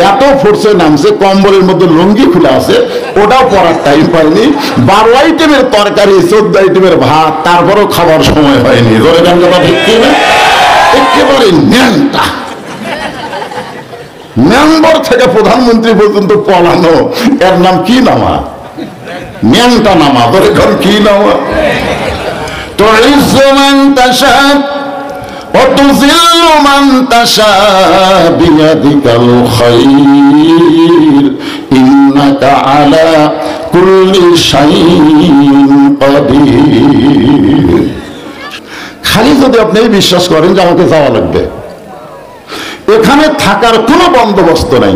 এত ফোর্সে নামছে, কম্বলের মধ্যে লুঙ্গি খুলে আছে, ওটাও পরার টাইম পায়নি। 12 আইটেমের তরকারি, 14 আইটেমের ভাত, তারপরও খাবার সময় হয়নি। ধরে গান কথা ঠিক কিনা? একেবারে ন্যাংটা। মেম্বার থেকে প্রধানমন্ত্রী পর্যন্ত পলানো, এর নাম কি নামা? ন্যাংটা নামা। ধরে গান কি নামা? তুইজ্জু মান তাশা ওয়া তুযিল্লু মান তাশা বিয়াদিকাল খায়র ইন্নাকা আলা কুল্লি শাইইন কাদির। খালি যদি আপনি বিশ্বাস করেন যে আমাকে যাওয়া লাগবে, এখানে থাকার কোনো বন্দোবস্ত নাই।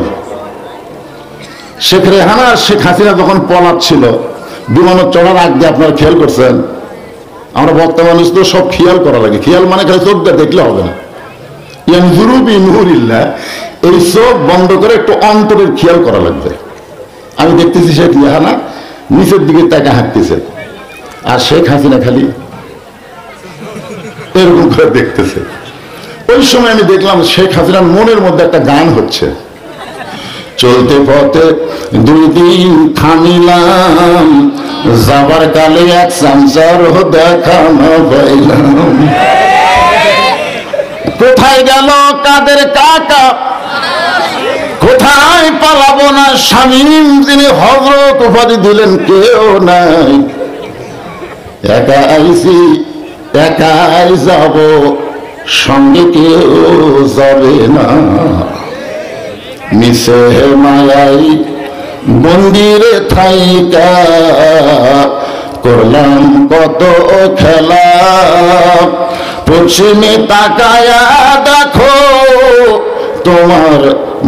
শেখ রেহানা আর শেখ হাসিনা যখন পলাচ্ছিল বিমানে চড়ার আগে, আপনারা খেয়াল করছেন? আমরা বক্তা মানুষ তো সব খেয়াল করা লাগে। খেয়াল মানে খালি চোখটা দেখলে হবে না। ইয়ানজুরু বিনুরিল্লাহ, এই চোখ বন্ধ করে একটু অন্তরের খেয়াল করা লাগবে। আমি দেখতেছি শেখ রেহানা নিচের দিকে তাকে হাঁটতেছে, আর শেখ হাসিনা খালি এরকম করে দেখতেছে। ওই সময় আমি দেখলাম শেখ হাসিনার মনের মধ্যে একটা গান হচ্ছে, চলতে পথে 2 দিন থামিলাম, যাবার কালে এক সংসার দেখা না পাইলাম। কোথায় গেল কাদের কাকা, কোথায় পালাবো না শামীম, যিনি হযরত উপাধি দিলেন কেউ নাই। একা আইছি একাই যাব, সঙ্গে কেউ যাবে না। মিশে মায়াই মন্দিরে থাইকা করলাম কত খেলা, পশ্চিমে তাকায়া দেখো তোমার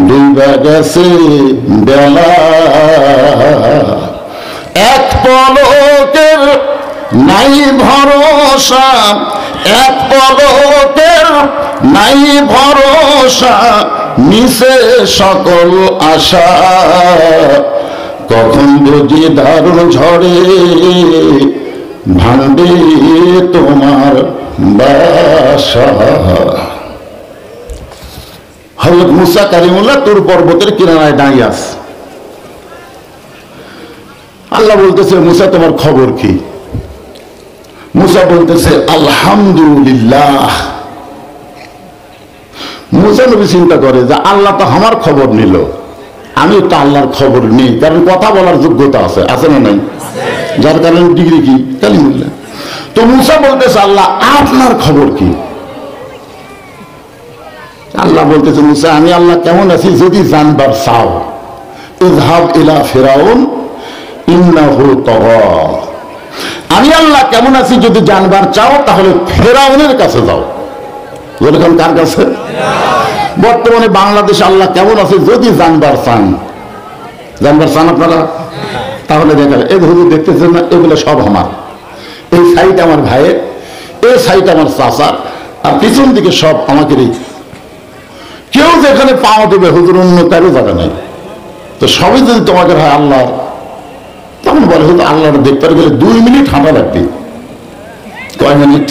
ডুবে গেছে বেলা। এক পলকের নাই ভরসা, এক পলকের নাই ভরসা, মিশে সকল আশা। কখন বুঝি দারুণ ঝড়ে ভাঙবে তোমার বাসা। হযরত মুসা কালিমুল্লাহ তুর পর্বতের কিনারায় দাঁড়িয়ে আছে। আল্লাহ বলতেছে, মুসা তোমার খবর কি? মুসা বলতেছে আলহামদুলিল্লাহ। মুসা নবী চিন্তা করে যে আল্লাহ তো আমার খবর নিল, আমি তো আল্লাহর খবর নেই, কারণ কথা বলার যোগ্যতা আছে, আছে না নাই? যার কারণে ডিগ্রি কি কালিমুল্লাহ। তো মুসা বলতেছে আল্লাহ আপনার খবর কি? আল্লাহ বলতেছে মুসা আমি আল্লাহ কেমন আছি যদি জানবার চাও, ইযহাব ইলা ফিরাউন ইন্নাহু তাগা। আমি আল্লাহ কেমন আছি যদি জানবার চাও তাহলে ফেরাউনের কাছে যাও। বলেন কার কাছে? বর্তমানে বাংলাদেশে আল্লাহ কেমন আছে যদি জানবার চান, জানবার চান আপনারা, তাহলে দেখেন এই হুজুর দেখতেছেন না, এগুলো সব আমার। এই সাইড আমার ভাইয়ের, এই সাইড আমার চাচার, আর পিছন দিকে সব আমাকেরই। কেউ যেখানে পাওয়া দেবে হুজুর অন্য কারো জায়গা নাই। তো সবই যদি তোমাকে হয় আল্লাহ, তখন বলে হুজুর আল্লাহটা দেখতে গেলে 2 মিনিট হাঁটা লাগবে। কয় মিনিট?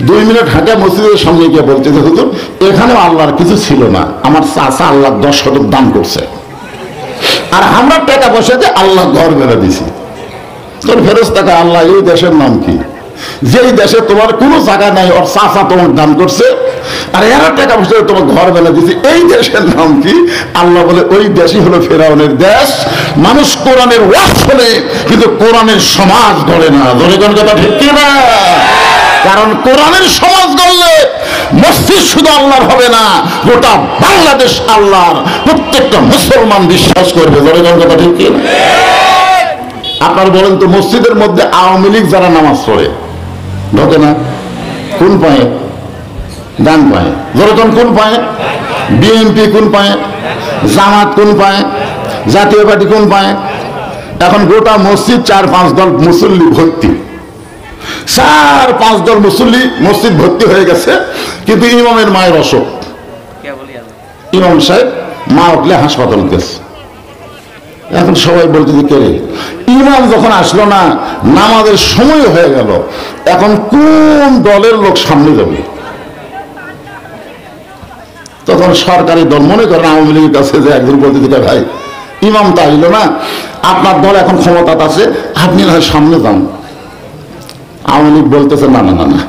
2 মিনিট হাঁটা মসজিদের সামনে গিয়ে বলছে যে হুজুর এখানেও আল্লাহর কিছু ছিল না, আমার চাচা আল্লাহ 10 শতক দান করছে, আর আমরা টাকা পয়সা দিয়ে আল্লাহ ঘর বেড়ে দিছি। তোর ফেরেশতাকে আল্লাহ এই দেশের নাম কি? যেই দেশে তোমার কোনো জায়গা নাই, ওর চাচা তোমার দান করছে, আর এরা টাকা পয়সা তোমার ঘর বেলা দিচ্ছে, এই দেশের নাম কি? আল্লাহ বলে ওই দেশই হলো ফেরাউনের দেশ। মানুষ কোরআনের ওয়াজ শোনে কিন্তু কোরআনের সমাজ গড়ে না। ধরে কোন কথা ঠিক কি না? কারণ কোরআনের সমাজ গড়লে মসজিদ শুধু আল্লাহর হবে না, গোটা বাংলাদেশ আল্লাহর। প্রত্যেকটা মুসলমান বিশ্বাস করবে। ধরে কোন কথা ঠিক কি না? আপনার বলেন তো মসজিদের মধ্যে আওয়ামী লীগ যারা নামাজ পড়ে ঢোকে না কোন পায়ে? ডান পায়ে। জনগণ কোন পায়ে? বিএনপি কোন পায়ে? জামাত কোন পায়ে? জাতীয় পার্টি কোন পায়ে? এখন গোটা মসজিদ 4-5 দল মুসল্লি ভর্তি, 4-5 দল মুসল্লি মসজিদ ভর্তি হয়ে গেছে, কিন্তু ইমামের মায়ের অসুখ। ইমাম সাহেব মা উঠলে হাসপাতাল গেছে। এখন সবাই বলতে যে কে রে? ইমাম যখন আসলো না, নামাজের সময় হয়ে গেল, এখন কোন দলের লোক সামনে যাবে? তখন সরকারি দল মনে করেন আওয়ামী লীগের কাছে যে একজন বলতে ভাই ইমাম তো আসলো না, আপনার দল এখন ক্ষমতা আছে, আপনি না সামনে যান। আওয়ামী লীগ বলতেছে না না না না,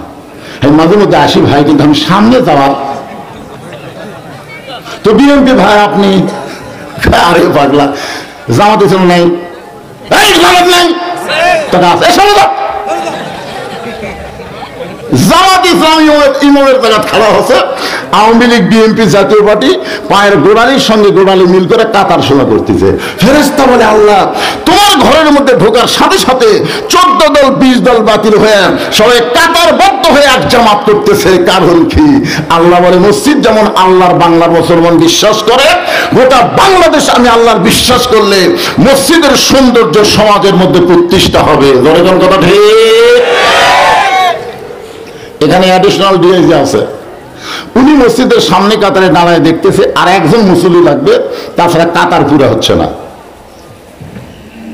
মাঝে মধ্যে আসি ভাই, কিন্তু আমি সামনে যাওয়ার। তো বিএনপি ভাই আপনি আরে পাগলা জামাত ইসলাম নাই, এই জামাত নাই, জামাত ইসলাম ইমামের জায়গা খেলা হচ্ছে। আওয়ামী লীগ বিএনপি জাতীয় পার্টি পায়ের গোড়ালির সঙ্গে গোড়ালি মিল করে কাতার শোনা করতেছে। ফেরেশতা বলে আল্লাহ তোমার ঘরের মধ্যে ঢোকার সাথে সাথে 14 দল 20 দল বাতিল হয়ে সবাই কাতারবদ্ধ হয়ে এক জামাত করতেছে, কারণ কি? আল্লাহ বলে মসজিদ যেমন আল্লাহর বাংলার মুসলমান বিশ্বাস করে, গোটা বাংলাদেশ আমি আল্লাহর বিশ্বাস করলে মসজিদের সৌন্দর্য সমাজের মধ্যে প্রতিষ্ঠা হবে। জনগণ কথা ঠিক। এখানে অ্যাডিশনাল ডিআইজি আছে, উনি মসজিদের সামনে কাতারে দাঁড়ায় দেখতেছে আর একজন মুসল্লি লাগবে, তাছাড়া কাতার পুরা হচ্ছে না।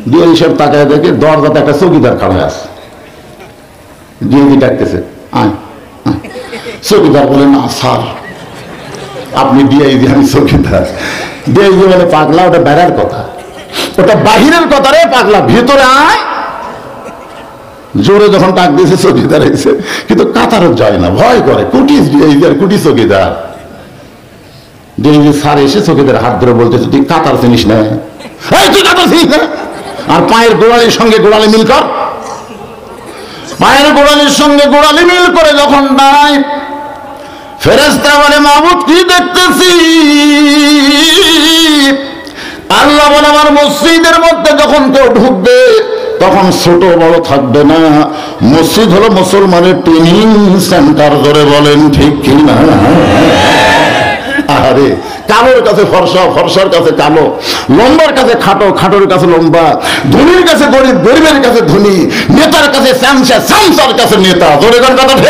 ডিআইজি সাহেব তাকায় দেখে দরজাতে একটা চৌকিদার খাড়া আছে। ডিআইজি ডাকতেছে আয়, চৌকিদার বলে না স্যার আপনি ডিআইজি, আমি চৌকিদার। ডিআইজি বলে পাগলা ওটা বেড়ার কথা, ওটা বাহিরের কথা রে পাগলা, ভিতরে আয়। জোরে যখন ডাক দিয়েছে চৌকিদার এসে, কিন্তু কাতারও যায় না, ভয় করে। কুটি ডিআইজি আর কুটি চৌকিদার। ডিআইজি স্যার এসে চৌকিদার হাত ধরে বলতেছে তুই কাতার চিনিস না, তুই কাতার চিনিস না, আর পায়ের গোড়ালির সঙ্গে গোড়ালি মিল কর। পায়ের গোড়ালির সঙ্গে গোড়ালি মিল করে যখন দাঁড়ায়, ফেরেশতা বলে মাবুদ কি দেখতেছি? আল্লাহ বলে আমার মসজিদের মধ্যে যখন কেউ ঢুকবে তখন ছোট বড় থাকবে না, মসজিদ হলো মুসলমানের ট্রেনিং সেন্টার। ধরে বলেন ঠিক কি না? আরে কালোর কাছে ফর্সা, ফর্সার কাছে কালো, লম্বার কাছে খাটো, খাটোর কাছে লম্বা, ধনীর কাছে গরিব, গরিবের কাছে ধনী, নেতার কাছে স্যামসা, স্যামসার কাছে নেতা। ধরে কথা ঠিক।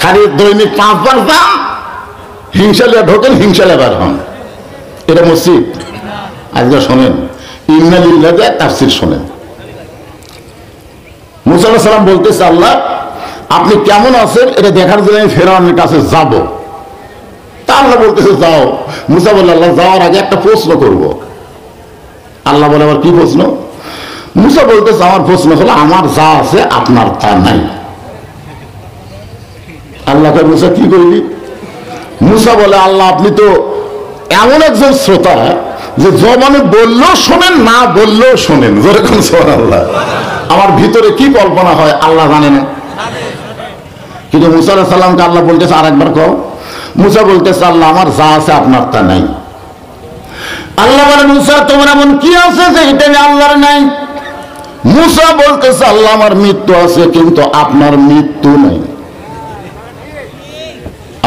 খালি দৈনিক 5 বার যান, হিংসালিয়া ঢোকেন, হিংসালিয়া বের হন। এটা মসজিদ? আজকে শোনেন ইন্নালিল্লাহ তাফসীর শোনেন। মুসা আলাইহিস সালাম বলতেছে আল্লাহ আপনি কেমন আছেন এটা দেখার জন্য আমি ফেরাউনের কাছে যাব। তা আল্লাহ বলতেছে যাও। মুসা বলল আল্লাহ যাওয়ার আগে একটা প্রশ্ন করব। আল্লাহ বলে আবার কি প্রশ্ন? মুসা বলতেছে আমার প্রশ্ন হলো আমার যা আছে আপনার তা নাই। আল্লাহকে মুসা কি করলি? মুসা বলে আল্লাহ আপনি তো এমন একজন শ্রোতা যে জবানে বললেও শোনেন, না বললেও শোনেন। যেরকম সুবহানাল্লাহ, আমার ভিতরে কি কল্পনা হয় আল্লাহ জানেন। কিন্তু মুসা আলাইহিস সালামকে আল্লাহ বলতেছে আরেকবার কও। মুসা বলতেছে আল্লাহ আমার যা আছে আপনার তা নাই। আল্লাহ বলে মুসা তোমার এমন কি আছে যে এটা আল্লাহর নাই? মুসা বলতেছে আল্লাহ আমার মৃত্যু আছে কিন্তু আপনার মৃত্যু নাই।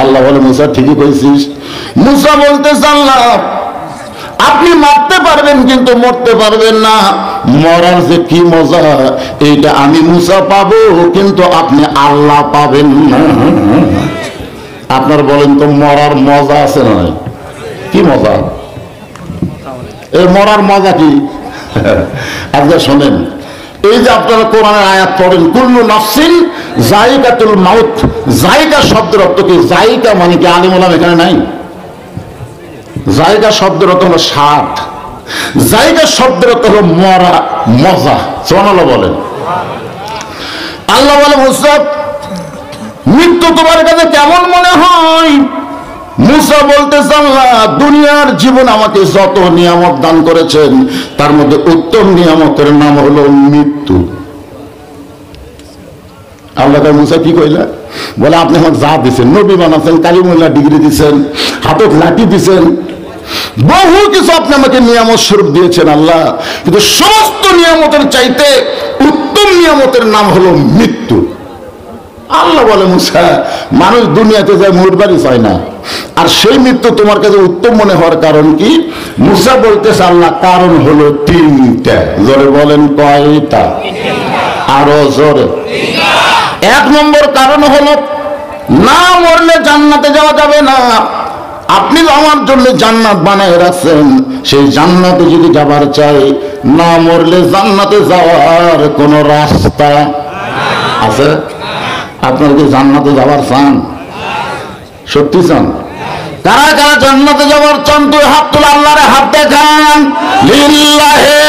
আল্লাহ বলে মুসা ঠিকই কইছিস। মুসা বলতেছে আল্লাহ আপনি মারতে পারবেন কিন্তু মরতে পারবেন না, মরার যে কি মজা এইটা আমি মুসা পাবো কিন্তু আপনি আল্লাহ পাবেন না। আপনার বলেন তো মরার মজা আছে না? কি মজা? এই মরার মজা কি? আজকে শোনেন, এই যে আপনারা কোরআনের আয়াত পড়েন কুল্লু নাফসিন যায়িকাতুল মাউত, যায়িকা শব্দের অর্থ কি? যায়িকা মানে কি? আলিম ওলামা এখানে নাই। জায়গা শব্দের অর্থ হলো স্বাদ, জায়গা শব্দের অর্থ হলো মরা, মজা। সুবহানাল্লাহ বলেন। আল্লাহ বলে মুসা মৃত্যু তোমার কাছে কেমন মনে হয়? মুসা বলতেছে আল্লাহ দুনিয়ার জীবন আমাকে যত নিয়ামত দান করেছেন তার মধ্যে উত্তম নিয়ামতের নাম হলো মৃত্যু। আল্লাহ মুসা কি কইলা? বলে আপনি আমার যা দিচ্ছেন, নবী বানাচ্ছেন, কালিমুল্লাহ ডিগ্রি দিচ্ছেন, হাতত লাঠি দিচ্ছেন, বহু কিছু আপনি আমাকে নিয়ামত স্বরূপ দিয়েছেন আল্লাহ, কিন্তু সমস্ত নিয়ামতের চাইতে উত্তম নিয়ামতের নাম হলো মৃত্যু। আল্লাহ বলে মুসা মানুষ দুনিয়াতে যায় মরবারই চায় না, আর সেই মৃত্যু তোমার কাছে উত্তম মনে হওয়ার কারণ কি? মুসা বলতেছে আল্লাহ কারণ হলো 3টা। জোরে বলেন কয়টা? আরো জোরে। 1 নম্বর কারণ হলো না মরলে জান্নাতে যাওয়া যাবে না। আপনি আমার জন্য জান্নাত বানায় রাখছেন, সেই জান্নাতে যদি যাবার চাই না মরলে জান্নাতে যাওয়ার কোন রাস্তা আছে? আপনার কি জান্নাতে যাওয়ার চান? সত্যি চান? কারা কারা জান্নাতে যাওয়ার চান? তুই হাত তুলে আল্লাহরে হাত দেখান। লিল্লাহে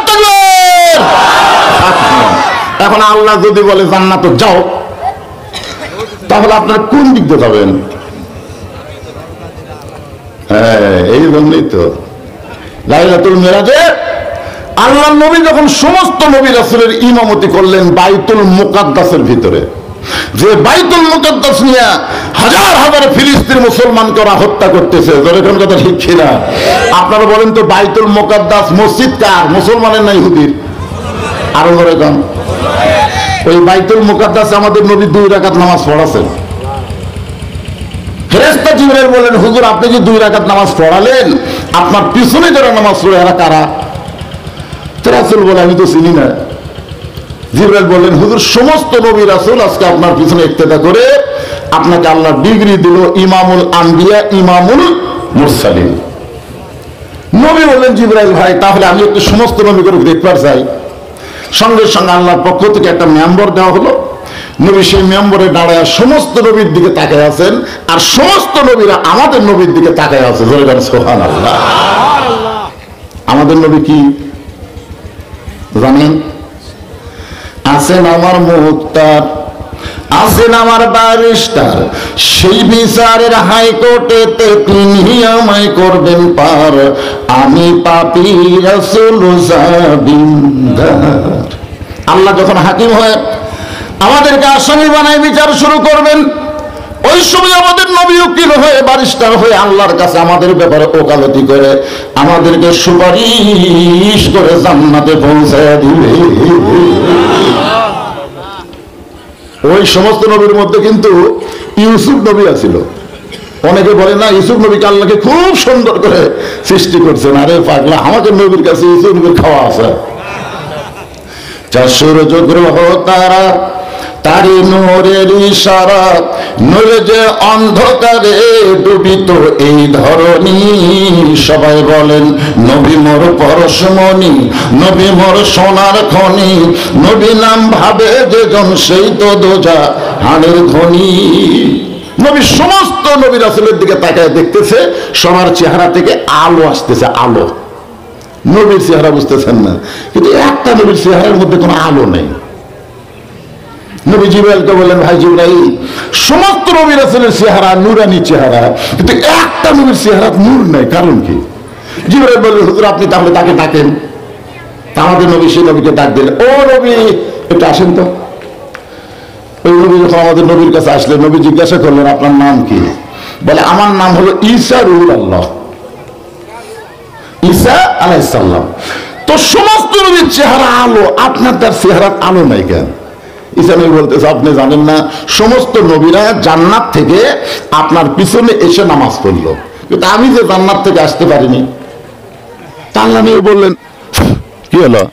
তাকবীর। এখন আল্লাহ যদি বলে জান্নাতে যাও, তাহলে আপনারা কোন দিক দিয়ে যাবেন? হ্যাঁ, এই জন্যই তো লাইলাতুল মিরাজে আল্লাহর নবী যখন সমস্ত নবী রাসূলের ইমামতি করলেন বাইতুল মুকাদ্দাসের ভিতরে, যে বাইতুল মুকাদ্দাস নিয়ে হাজার হাজার ফিলিস্তিন মুসলমানকে ওরা হত্যা করতেছে, যেরকম কথা ঠিক কিনা? আপনারা বলেন তো, বাইতুল মুকাদ্দাস মসজিদ কার? মুসলমানের না ইহুদির? আরো যেরকম ওই বাইতুল মুকাদ্দাসে আমাদের নবী 2 রাকাত নামাজ পড়াছেন। ফেরেশতা জিবরাইল বলেন, হুজুর আপনি যে 2 রাকাত নামাজ পড়ালেন, আপনার পিছনে যারা নামাজ পড়ে এরা কারা? রাসূল বলে, আমি তো চিনি না। জিবরাইল বললেন, হুজুর সমস্ত নবী রাসূল আজকে আপনার পিছনে ইক্তেদা করে আপনাকে আল্লাহ ডিগ্রি দিল ইমামুল আম্বিয়া ইমামুল মুরসালিন। নবী বললেন, জিবরাইল ভাই তাহলে আমি একটু সমস্ত নবী করে দেখবার চাই। সঙ্গে সঙ্গে আল্লাহর পক্ষ থেকে একটা মেম্বার দেওয়া হলো। নবী সেই মেম্বারে দাঁড়ায় সমস্ত নবীর দিকে তাকায় আছেন, আর সমস্ত নবীরা আমাদের নবীর দিকে তাকায় আছে। সুবহানাল্লাহ। আমাদের নবী কি জানেন? আছেন আমার মুক্তার, আছেন আমার ব্যারিস্টার, সেই বিচারের হাইকোর্টেতে তিনি আমায় করবেন পার, আমি পাপী রাসূল জাবিন্দার। আল্লাহ যখন হাকিম হয় আমাদেরকে আসামি বানায় বিচার শুরু করবেন, ওই সময় আমাদের নবী উকিল হয়ে ব্যারিস্টার হয়ে আল্লাহর কাছে আমাদের ব্যাপারে ওকালতি করে আমাদেরকে সুপারিশ করে জান্নাতে পৌঁছায় দিবে। ওই সমস্ত নবীর মধ্যে কিন্তু ইউসুফ নবী আছিল। অনেকে বলে না ইউসুফ নবীকে আল্লাহকে খুব সুন্দর করে সৃষ্টি করছেন। আরে পাগলা, আমাদের নবীর কাছে ইউসুফ নবীর খাওয়া আছে। 4 সূর্য গ্রহ তারা তারি নূরের ইশারা, নূরে যে অন্ধকারে ডুবিত এই ধরনী, সবাই বলেন নবী মোর পরশমণি, নবী মোর সোনার খনি, নবী নাম ভাবে যে জন সেই তো দোজা হাড়ের ধনী। নবী সমস্ত নবী রাসূলের দিকে তাকায় দেখতেছে, সবার চেহারা থেকে আলো আসতেছে, আলো। নবীর চেহারা বুঝতেছেন না, কিন্তু একটা নবীর চেহারার মধ্যে কোনো আলো নেই। নবী জিবরাইলকে বললেন, ভাই জিবরাইল সমস্ত নবী রাসূলের চেহারা নূরানি চেহারা, কিন্তু একটা নবীর চেহারা নূর নেই, কারণ কি? জিবরাইল বললেন, হুজুর আপনি তাহলে তাকে ডাকেন। আমাদের নবী সেই নবীকে ডাক দিলেন, ও নবী একটু আসেন তো। ওই নবী যখন আমাদের নবীর কাছে আসলেন, নবী জিজ্ঞাসা করলেন, আপনার নাম কি? বলে, আমার নাম হলো ঈসা রুহুল আল্লাহ, ঈসা আলাইহিস সালাম। তো সমস্ত নবীর চেহারা আলো, আপনার তার চেহারা আলো নাই কেন? ঈসা নবী বলতেছে, আপনি জানেন না সমস্ত নবীরা জান্নাত থেকে আপনার পিছনে এসে নামাজ পড়লো, কিন্তু আমি যে জান্নাত থেকে আসতে পারিনি। আল্লাহ নবী বললেন, কি হলো?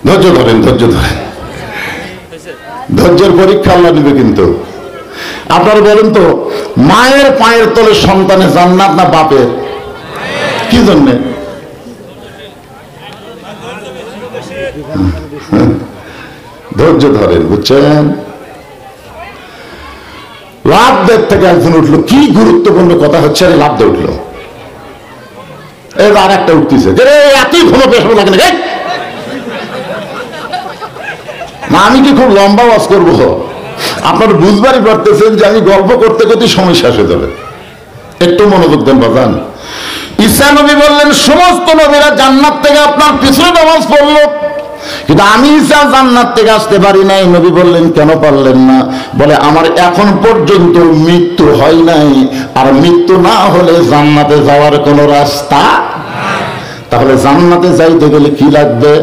ধৈর্য ধরেন, ধৈর্য ধরেন, ধৈর্যের পরীক্ষা আল্লাহ নেবে। কিন্তু আপনারা বলেন তো, মায়ের পায়ের তলে সন্তানের জান্নাত না বাপের? কি জন্যে? ধৈর্য ধরেন, বুঝছেন? লাভদের থেকে একজন উঠলো, কি গুরুত্বপূর্ণ কথা হচ্ছে, আরে লাভদে উঠলো। আর একটা উঠতেছে, এতই ঘন পেশাব লাগে না। না, আমি কি খুব লম্বা ওয়াজ করবো? আপনারা বুঝবারই পারতেছেন যে আমি গল্প করতে করতে সময় শেষ হয়ে যাবে। একটু মনোযোগ দেন বাজান। ঈসা নবী বললেন, সমস্ত নবীরা জান্নাত থেকে আপনার পিছনে নামাজ পড়লো, কিন্তু আমি ঈসা জান্নাত থেকে আসতে পারি নাই। নবী বললেন, কেন পারলেন না? বলে, আমার এখন পর্যন্ত মৃত্যু হয় নাই, আর মৃত্যু না হলে জান্নাতে যাওয়ার কোনো রাস্তা। তাহলে জান্নাতে যাইতে গেলে কি লাগবে?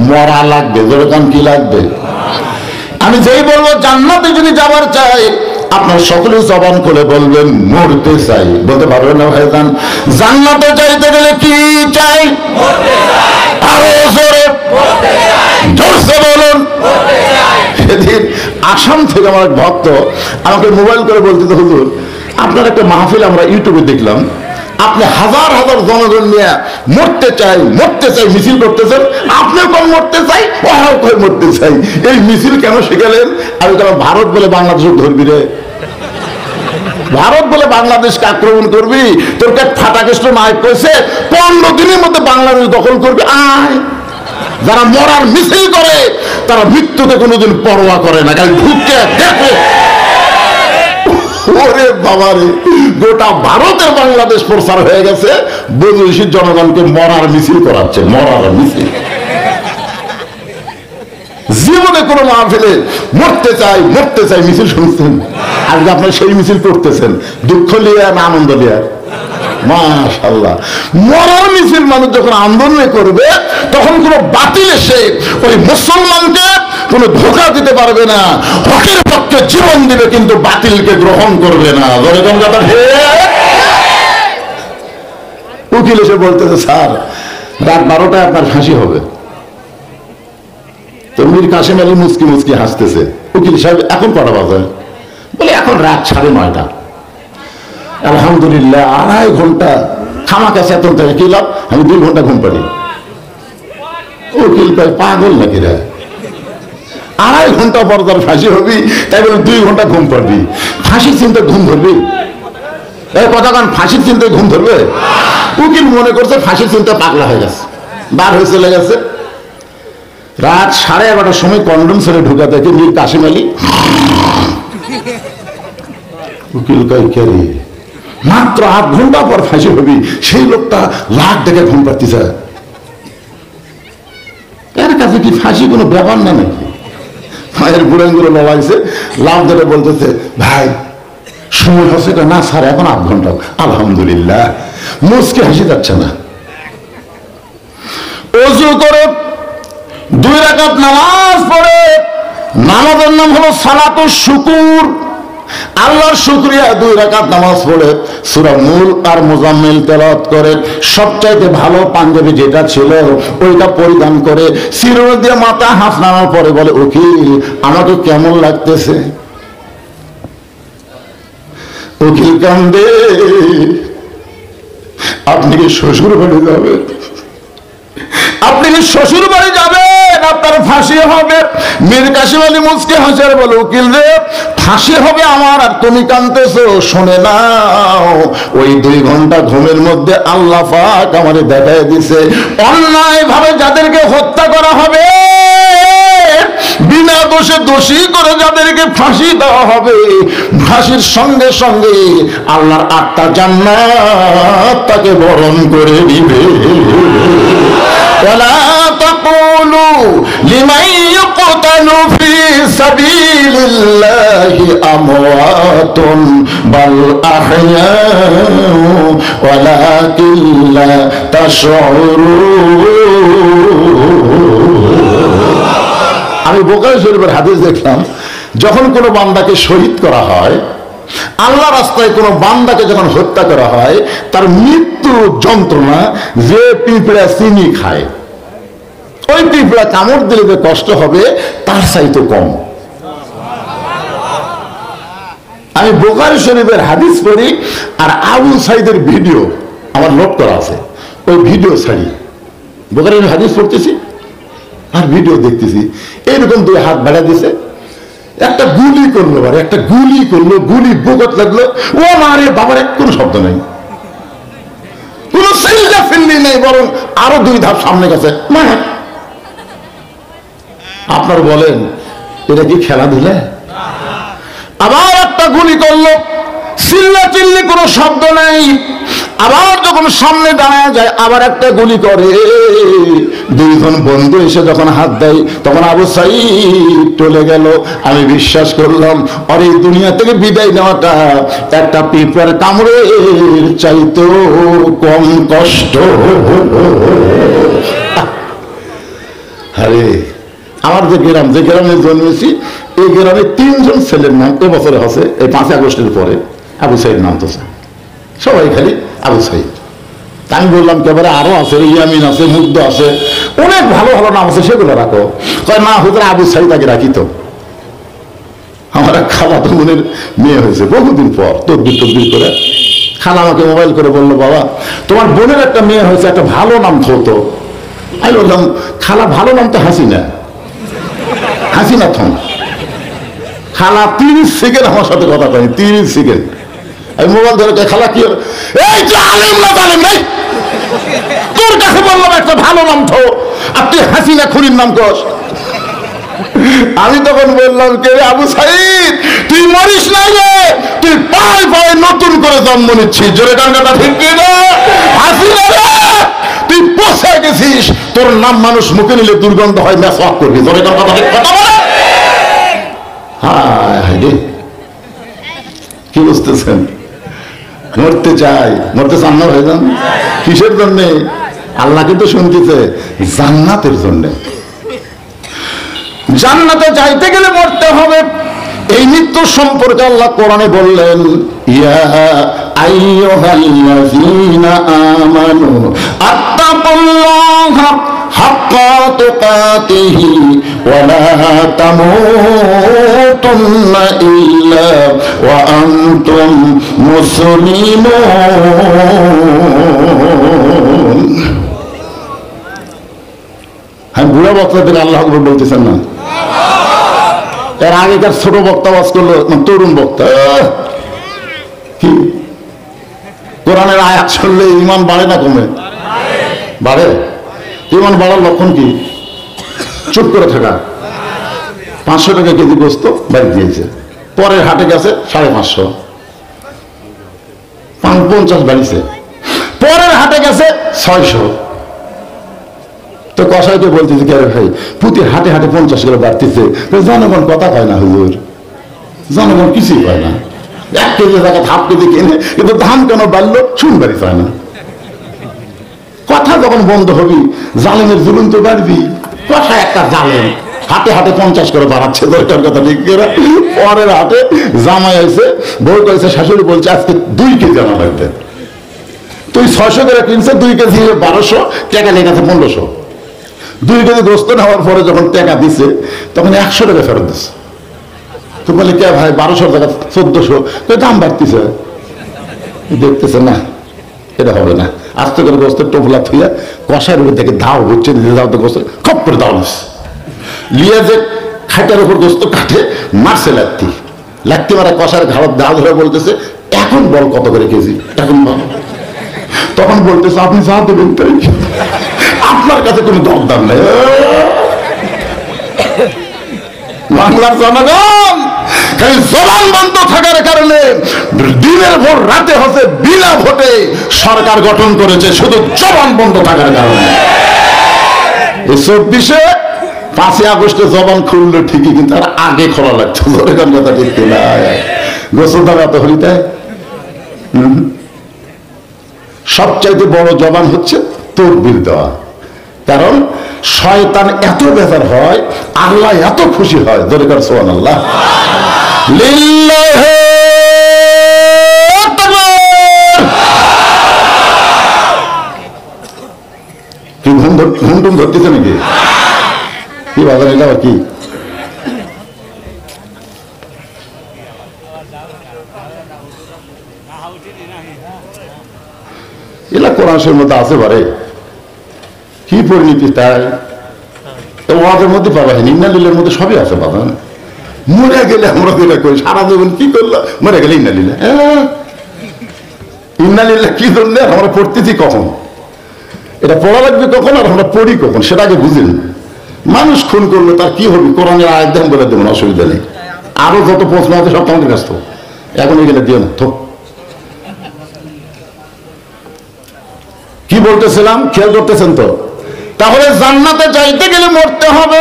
মরা লাগবে। যেরকম কি লাগবে? আমি যেই বলবো জান্নাতে যদি যাবার চাই, আপনার সকলে জবান খুলে বলবেন মরতে চাই। বলতে পারবেন না ভাইজান? জান্নাতে যাইতে গেলে কি চাই? আরো জোরে জোরসে বলুন। সেদিন আসাম থেকে আমার এক ভক্ত আমাকে মোবাইল করে বলতে, হুজুর আপনার একটা মাহফিল আমরা ইউটিউবে দেখলাম, আপনি হাজার হাজার জনগণ নিয়ে মরতে চাই মিছিল করতেছেন, আপনিও কম মরতে চাই, ওরাও কম মরতে চাই। এই মিছিল কেন শিখালেন? আমি বললাম, ভারত বলে বাংলাদেশ ধরবি রে, ভারত বলে বাংলাদেশকে আক্রমণ করবি, তোর কাছে ফাটাকেষ্ট নায়ক কইছে 15 দিনের মধ্যে বাংলাদেশ দখল করবি, আয়। যারা মরার মিছিল করে তারা মৃত্যুতে কোনোদিন পরোয়া করে না, খালি ঢুকে দেখে। ওরে বাবারে, গোটা ভারতের বাংলাদেশ প্রচার হয়ে গেছে, বৈদেশিক জনগণকে মরার মিছিল করাচ্ছে, মরার মিছিল। জীবনে কোনো মাহফিলে মরতে চাই মিছিল শুনছেন? আজকে আপনার সেই মিছিল করতেছেন, দুঃখ লিয়া না আনন্দ লিয়া? মাশাআল্লাহ, মরার মিছিল মানুষ যখন আন্দোলন করবে তখন কোনো বাতিল এসে ওই মুসলমানকে কোনো ধোঁকা দিতে পারবে না, হকের পক্ষে জীবন দিবে কিন্তু বাতিলকে গ্রহণ করবে না। উকিল এসে বলতেছে, স্যার রাত 12টায় আপনার ফাঁসি হবে। তো মীর কাসেম আলী মুচকি মুচকি হাসতেছে। উকিল সাহেব, এখন কটা বাজে? বলে, এখন রাত 9:30। আলহামদুলিল্লাহ, 2.5 ঘন্টা খামাকা চেতন থাকে, কি লাভ? আমি 2 ঘন্টা ঘুম পারি। উকিল কয়, পাগল নাকি রে? 2.5 ঘন্টা পর তার ফাঁসি হবি, তাই বলে 2 ঘন্টা ঘুম পারবি? ফাঁসির চিন্তায় ঘুম ধরবি? এই কথা কারণ ফাঁসির চিন্তায় ঘুম ধরবে? উকিল মনে করছে ফাঁসির চিন্তা পাগলা হয়ে গেছে, বার হয়ে চলে গেছে। রাত 11:30টার সময় কন্ডম ছেড়ে ঢুকা দেখে মীর কাসেম আলী। উকিল কয়, কে রে? মাত্র 8 ঘন্টা পর ফাঁসি হবি, সেই লোকটা লাখ দেখে ঘুম পাচ্ছিছে। এর কাছে কি ফাঁসি কোনো ব্যাপার না নাকি? মায়ের বুড়াঙ্গুলো লড়াইছে, লাভ ধরে বলতেছে, ভাই সময় হচ্ছে না স্যার, এখন 8 ঘন্টা। আলহামদুলিল্লাহ, মুচকে হাসি যাচ্ছে না। ওযু করে 2 রাকাত নামাজ পড়ে, নামাজের নাম হলো সালাতুশ শুকুর, আল্লাহর শুকরিয়া। 2 রাকাত নামাজ পড়ে সূরা মুলক আর মুজাম্মিল তেলাওয়াত করে, সবচাইতে ভালো পাঞ্জাবি যেটা ছিল ওইটা পরিধান করে, শিরোর দিয়ে মাথা হাফ নামার পরে বলে, উকিল আমাকে কেমন লাগতেছে? উকিল কান্দে, আপনি কি শ্বশুর বাড়ি যাবেন? আপনি কি শ্বশুর বাড়ি যাবেন? আপনার ফাঁসি হবে। মীর কাসেম আলী মুচকি হাসে আর বলে, উকিল রে, ফাঁসি হবে আমার আর তুমি কাঁদতেছো? শুনে নাও, ওই 2 ঘন্টা ঘুমের মধ্যে আল্লাহ পাক আমারে দেখায় দিছে, অন্যায় ভাবে যাদেরকে হত্যা করা হবে, বিনা দোষে দোষী করে যাদেরকে ফাঁসি দেওয়া হবে, ফাঁসির সঙ্গে সঙ্গে আল্লাহর 8টা জান্নাত তাকে বরণ করে দিবে। ولا تقولوا لمن يقتل في سبيل الله أموات بل أحياء ولكن لا تشعرون। আমি বুখারী শরীফের হাদিস দেখলাম, যখন কোনো বান্দাকে শহীদ করা হয়, আল্লাহ রাস্তায় কোনো বান্দাকে যখন হত্যা করা হয়, তার মৃত্যু যন্ত্রণা যে পিঁপড়া চিনি খায়, ওই পিঁপড়া কামড় দিলে যে কষ্ট হবে তার চাইতে কম। আমি বুখারী শরীফের হাদিস পড়ি আর আবু সাইদের ভিডিও আমার নোট করা আছে, ওই ভিডিও ছাড়ি, বুখারীর হাদিস পড়তেছি আর ভিডিও দেখতেছি, এইরকম 2 হাত বাড়া দিছে, একটা গুলি করলো, একটা গুলি করলো, গুলি বুকত লাগলো, ও মারে বাবার কোনো শব্দ নেই, কোনো সিলটা ফিল্লি নেই, বরং আরো 2 ধাপ সামনে গেছে। আপনার বলেন এটা কি খেলাধুলা? আবার একটা গুলি করলো, চিল্লা চিল্লি কোনো শব্দ নাই, আবার যখন সামনে দাঁড়ায় যায় আবার একটা গুলি করে। 2 জন বন্ধু এসে যখন হাত দেয় তখন আবু সাঈদ চলে গেল। আমি বিশ্বাস করলাম আর এই দুনিয়া থেকে বিদায় নেওয়াটা একটা পিঁপড়ার কামড়ের চাইতেও কম কষ্ট। আরে আমার যে গ্রামে জন্মেছি, এই গ্রামে 3 জন ছেলের নাম এবছরে হচ্ছে, এই 5 আগস্টের পরে আবু সাঈদ নাম তো সবাই খালি আবু সাঈদ। আমি বললাম কেবারে আরো আছে, ইয়ামিন আছে, মুগ্ধ আছে, অনেক ভালো ভালো নাম আছে, সেগুলো রাখো। কয় না হুজুর আবু সাঈদ আগে রাখি তো। আমার খালা খালাতো বোনের মেয়ে হয়েছে বহুদিন পর, তকবির করে। খালা আমাকে মোবাইল করে বললো, বাবা তোমার বোনের একটা মেয়ে হয়েছে, একটা ভালো নাম থতো। আমি বললাম, খালা ভালো নাম তো হাসিনা, হাসিনা থন। খালা 30 সেকেন্ড আমার সাথে কথা কয়নি, 30 সেকেন্ড। আমি মোবাইল ধরে, খালা কি এই যে আলেম না জালেম নাই, তোর কাছে বললাম একটা ভালো নাম থো, আর তুই হাসিনা খুনির নাম কস। আমি তখন বললাম, কে আবু সাইদ, তুই মরিস না রে, তুই পায়ে পায়ে নতুন করে জন্ম নিচ্ছিস। জোরে টাঙ্গাটা ঠিক না? হাসিনা রে, তুই পচে গেছিস, তোর নাম মানুষ মুখে নিলে দুর্গন্ধ হয়, মেসওয়াক করবি। জোরে টাঙ্গাটা ঠিক কথা বলে। হায় হায় রে, কি বুঝতেছেন? মরতে চাই, মরতে চান না ভাইজান? কিসের জন্যে? আল্লাহ কিন্তু শুনতেছে, জান্নাতের জন্যে। জান্নাতে যাইতে গেলে মরতে হবে। এই মৃত্যু সম্পর্কে আল্লাহ কোরআনে বললেন, ইয়া আইয়ুহাল্লাযীনা আমানু আত্তাকুল্লাহা হাক্কা তুকাতিহি ওয়া লা তামুতুন্না ইল্লা ওয়া আনতুম মুসলিমুন। হ্যাঁ, বুড়া বক্তাদের আল্লাহ আকবার বলতেছেন না? এর আগেকার ছোট বক্তা বাস করলো, তরুণ বক্তা কি কোরআনের আয়াত শুনলে ইমান বাড়ে না কমে? বাড়ে। ইমান বাড়ার লক্ষণ কি? চুপ করে থাকা। 500 টাকা কেজি গোস্ত বাড়ি দিয়েছে, পরের হাটে গেছে 550, 50 বাড়িছে, পরের হাটে গেছে 600। তো কসাইকে বলতেছে, কে ভাই প্রতি হাটে হাটে 50 করে বাড়তেছে, জনগণ কথা কয় না হুজুর, জনগণ কিছুই কয় না। 1 কেজি জায়গা হাফ কেজি কেনে, কিন্তু ধান কেন বাড়লো শুনবারই চায় না। কথা যখন বন্ধ হবি, জালেমের জুলুম তো বাড়বি। কষা একটা জালেম হাটে হাটে 50 করে বাড়াচ্ছে, দরকার কথা ঠিক করে। পরের হাটে জামাই হয়েছে, বউ কয়েছে, শাশুড়ি বলছে আজকে 2 কেজি জামা লাগবে। তুই 600 করে কিনছে, 2 কেজি 1200 টাকা লেগেছে 1500। 2 কেজি গোস্ত নেওয়ার পরে যখন টাকা দিছে, তখন 100 টাকা ফেরত দিচ্ছে। তো বলে, কে ভাই 1200 টাকা 1400, দাম বাড়তেছে। দেখতেছে না, এটা হবে না। আস্তে করে গোস্তের টোপলা থুইয়া কষার উপর থেকে দাও হচ্ছে, দাও তো গোস্ত খপ করে দাও লিয়া, যে খাটার উপর গোস্ত কাটে মারছে লাত্তি মারা কষার ঘাড়ত দাও ধরে বলতেছে, এখন বল কত করে কেজি, এখন বল। তখন বলতেছে, আপনি যা দেবেন তাই, আপনার কাছে কোনো দরদাম নেই। বাংলার জনগণ জবান বন্ধ থাকার কারণে দিনের ভোর রাতে হচ্ছে বিনা ভোটে সরকার গঠন করেছে, শুধু জবান বন্ধ থাকার কারণে। 24-এ 5ই আগস্টে জবান খুললো ঠিকই, কিন্তু আর আগে খোলা লাগতো। কথা ঠিক না? গোসল দাম এত হলি তাই। সবচাইতে বড় জবান হচ্ছে তাকবীর দেওয়া, কারণ শয়তান এত বেজার হয়, আল্লাহ এত খুশি হয়। দরকার সুবহানাল্লাহ, লিল্লাহি তাকবীর। কি ঘুম ধরতেছে নাকি? কি বাজার এলা কি? এলা কোরআনের মধ্যে আছে পারে, কি পরিণতি তাই ওয়াজের মধ্যে পাবা। ইন্নালিল্লাহর মধ্যে সবই আছে বাবা। মরে গেলে আমরা যেটা করি, সারা জীবন কি করলাম, মরে গেলে ইন্নালিল্লাহ। ইন্নালিল্লাহ কি জন্য আমরা পড়তেছি কখন, এটা পড়া লাগবে কখন, আর আমরা পড়ি কখন, সেটা আগে বুঝি না। মানুষ খুন করলো তার কি হবে, কোরআনের আয়াত দাম বলে দেবেন, অসুবিধা নেই। আরো যত প্রশ্ন আছে সব তোমাদের ব্যস্ত, এখন এগুলো দিও না। তো কি বলতেছিলাম, খেয়াল করতেছেন তো? তাহলে জান্নাতে যাইতে গেলে মরতে হবে।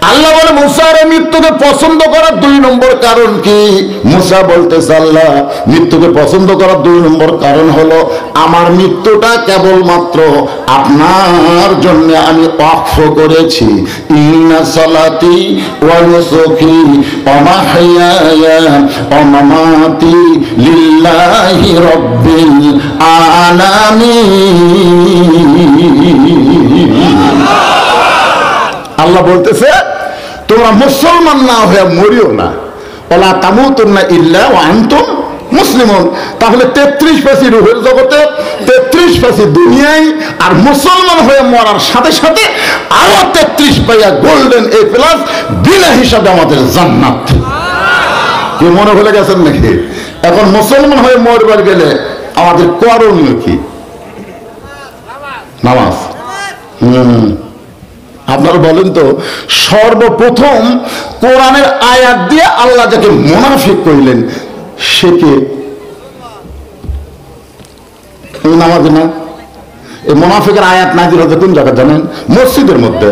আল্লাহ বলে, মুসার মৃত্যুকে পছন্দ করার 2 নম্বর কারণ কি? মুসা বলতেছে, আল্লাহ মৃত্যুকে পছন্দ করার 2 নম্বর কারণ হলো, আমার মৃত্যুটা কেবলমাত্র আপনার জন্য আমি ওয়াকফ করেছি। ইন্না সালাতি ওয়া নুসুকি ওয়া মাহইয়ায়া ওয়া মামাতি লিল্লাহি রাব্বিল আলামিন। আল্লাহ বলতেছে, তোমরা মুসলমান না হয়ে মরিও না, ওয়ালা তামুতুন্না ইল্লা ওয়া আনতুম মুসলিমুন। তাহলে 33 পেশি রূহের জগতে, 33 পেশি দুনিয়ায়, আর মুসলমান হয়ে মরার সাথে সাথে আরো 33 পাইয়া গোল্ডেন এ প্লাস বিনা হিসাবে আমাদের জান্নাত। কি মনে ভুলে গেছেন নাকি? এখন মুসলমান হয়ে মরবার গেলে আমাদের করণীয় কি? নামাজ। আপনারা বলেন তো, সর্বপ্রথম কোরআনের আয়াত দিয়ে আল্লাহ যাকে মুনাফিক কইলেন সে কে? নামাজ না। এই মুনাফিকের আয়াত নাযিল হতে কোন জায়গা জানেন? মসজিদের মধ্যে,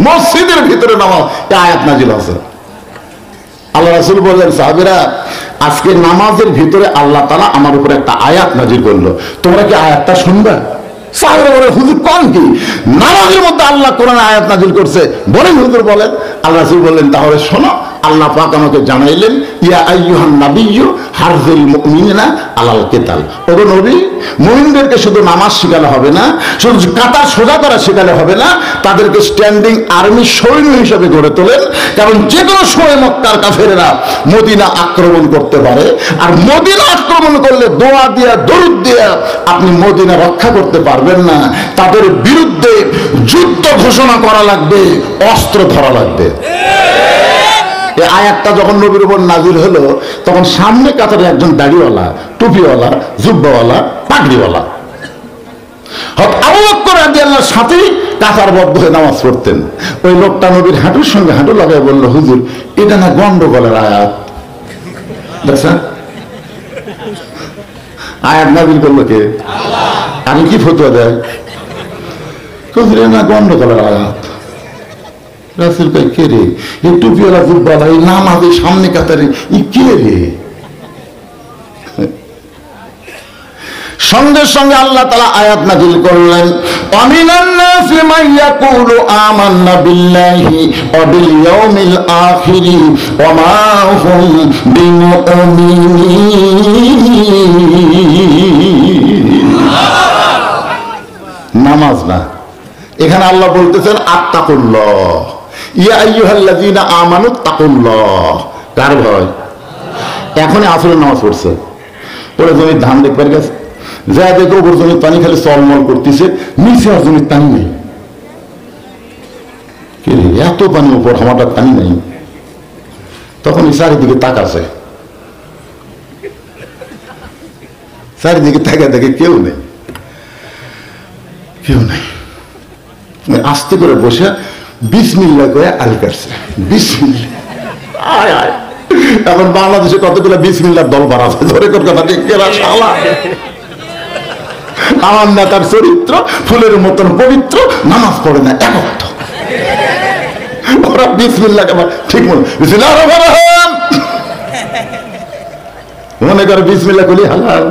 মসজিদের ভিতরে নামাজ আয়াত নাযিল আছে। আল্লাহ রাসূল বললেন, সাহাবীরা আজকে নামাজের ভিতরে আল্লাহ তাআলা আমার উপর একটা আয়াত নাযিল করলো, তোমরা কি আয়াতটা শুনবে? সাহাবীরা বলে, হুজুর কোন কি? নামাজের মধ্যে আল্লাহ কোরআনে আয়াত নাযিল করছে। বলেন হুজুর বলেন। আল্লাহ রাসূল বললেন, তাহলে শোনো। আল্লাহ পাক আমাকে জানাইলেন, ইয়া আইয়ুহান নাবিয়্যু হারযিল মুমিনিনা আলাল কিতাল। ওগো নবী, মুমিনদেরকে শুধু নামাজ শেখালে হবে না, শুধু কাতা সোজা করা শেখালে হবে না, তাদেরকে স্ট্যান্ডিং আর্মি সৈন্য হিসেবে গড়ে তোলেন। কারণ যে কোনো সময় মক্কার কাফেরেরা মদিনা আক্রমণ করতে পারে, আর মদিনা আক্রমণ করলে দোয়া দিয়া দরুদ দিয়া আপনি মদিনা রক্ষা করতে পারবেন না। তাদের বিরুদ্ধে যুদ্ধ ঘোষণা করা লাগবে, অস্ত্র ধরা লাগবে। এই আয়াতটা যখন নবীর উপর নাযিল হলো, তখন সামনে কাতারে একজন দাড়িওয়ালা, টুপিওয়ালা, জুব্বাওয়ালা, পাগড়িওয়ালা আবু বকর রাদিয়াল্লাহু সাথে কাতারবদ্ধ হয়ে নামাজ পড়তেন। ওই লোকটা নবীর হাঁটুর সঙ্গে হাঁটু লাগায় বলল, হুজুর এটা না গন্ডগোলের আয়াত। দেখছেন, আয়াত নাযিল করলো কে? আল্লাহ। আমি কি ফতোয়া দেয়? হুজুর এটা না গন্ডগোলের আয়াত। রাসূল কয়, কে রে? এই টুপিওয়ালা জুব্বাওয়ালা এই নামাজের সামনে কাতারে ই কে রে? সঙ্গে সঙ্গে আল্লাহ তাআলা আয়াত নাযিল করলেন, আমিনান নাসি মান ইয়াকুলু আমান্না বিল্লাহি ওয়া বিল ইয়াউমিল আখিরি ওয়া মা হুম বিমুমিনিন। নামাজ না, এখানে আল্লাহ বলতেছেন আত্তাকুল্লাহ, ইয়া আইয়ুহাল্লাযীনা আমানু তাকুল্লাহ। কার ভয়? এখনই আসরের নামাজ পড়ছে, পরে জমির ধান দেখবার গেছে, যা দেখো ওপর জমির পানি খালি চলমল করতেছে, নিচে আর জমির পানি নেই। এত পানি উপর, আমাদের পানি নেই। তখন চারিদিকে তাকাছে, চারিদিকে তাকা দেখে কেউ নেই, কেউ নেই। আস্তে করে বসে বিসমিল্লাহ করে আল কাটছে, বিসমিল্লাহ। আয় আয়, এখন বাংলাদেশে কতগুলো বিসমিল্লাহর দল বার আছে, ধরে কোন কথা ঠিক কেনা শালা। আমার নেতার চরিত্র ফুলের মতন পবিত্র, নামাজ পড়ে না এক অর্থ। ওরা বিসমিল্লাহ ঠিক বিসমিল্লাহ মনে করে বিসমিল্লাহ করলি হালাল,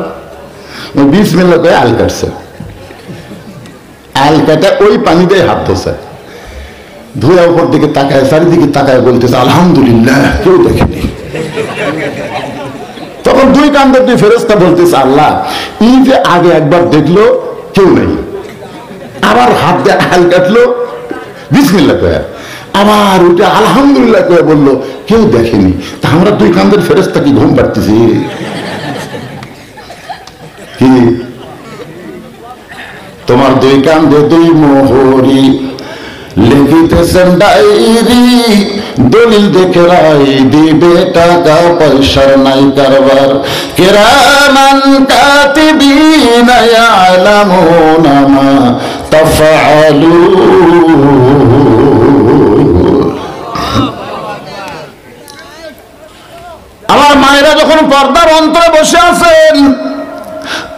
বিসমিল্লাহ করে আল কাটছে। আল কাটা ওই পানি দিয়ে হাত ধোছে, ধুয়ে উপর দিকে তাকায়, চারিদিকে তাকায় বলতেছে আলহামদুলিল্লাহ, কেউ দেখেনি। তখন দুই কান্দের দুই ফেরেশতা বলতেছে, আল্লাহ এই যে আগে একবার দেখলো কেউ নেই, আবার হাত দিয়ে আল কাটলো বিসমিল্লাহ কয়ে, আবার ওইটা আলহামদুলিল্লাহ কয়ে বললো কেউ দেখেনি। তা আমরা দুই কান্দের ফেরেশতা কি ঘুম পাড়তেছি কি? তোমার দুই কান্দে দুই মোহরি লিখিতেছেন ডায়েরি, দলিল দেখে রায় দিবে, টাকা পয়সার নাই কারবার। কিরামান কাতিবিনা ইয়ালামুনা মা তাফআলুন। আমার মায়েরা যখন পর্দার অন্তরে বসে আছেন,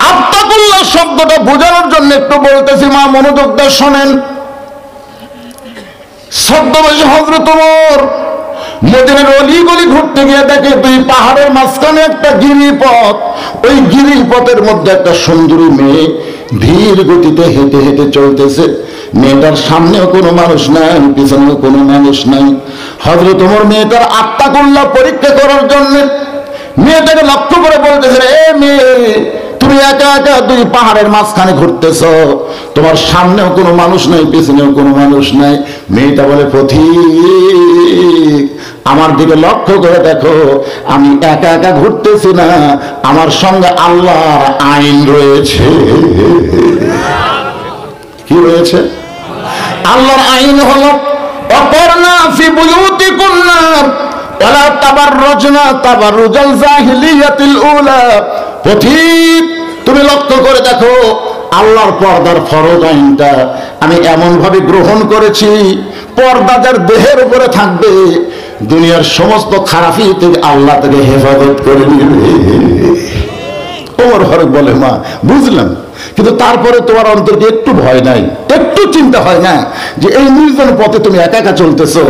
আত্তাকুল্লাহ শব্দটা বোঝানোর জন্য একটু বলতেছি, মা মনোযোগ দিয়ে শোনেন। ছদ্মবেশী হযরত ওমর মদিনার অলিগলি ঘুরতে গিয়ে দেখে দুই পাহাড়ের মাঝখানে একটা গিরিপথ, ওই গিরিপথের মধ্যে একটা সুন্দরী মেয়ে ধীর গতিতে হেঁটে হেঁটে চলতেছে। মেয়েটার সামনেও কোনো মানুষ নাই, পিছনেও কোনো মানুষ নাই। হযরত ওমর মেয়েটার আত্তাকুল্লাহ পরীক্ষা করার জন্য মেয়েটাকে লক্ষ্য করে বলতেছে, এ মেয়ে তুমি একা একা দুই পাহাড়ের মাঝখানে ঘুরতেছ, তোমার সামনেও কোনো মানুষ নাই, পেছনেও কোনো মানুষ নাই। মেয়েটা বলে, পথিক আমার দিকে লক্ষ্য করে দেখো, আমি একা একা ঘুরতেছি না, আমার সঙ্গে আল্লাহর আইন রয়েছে। কি রয়েছে? আল্লাহর আইন হলো অপর্ণা ফি বুয়ুতিকুন্না ওয়ালা তাবাররুজনা তাবাররুজাল জাহিলিয়াতিল উলা। পথিক তুমি লক্ষ্য করে দেখো, আল্লাহর পর্দার ফরজ আইনটা আমি এমন ভাবে গ্রহণ করেছি, পর্দা যার দেহের উপরে থাকবে দুনিয়ার সমস্ত খারাপি থেকে আল্লাহ তাকে হেফাজত করে নেবে। ওমর ফারুক বলে, মা বুঝলাম, কিন্তু তারপরে তোমার অন্তরে একটু ভয় নাই, একটু চিন্তা হয় না যে এই নির্জন পথে তুমি একা একা চলতেছো?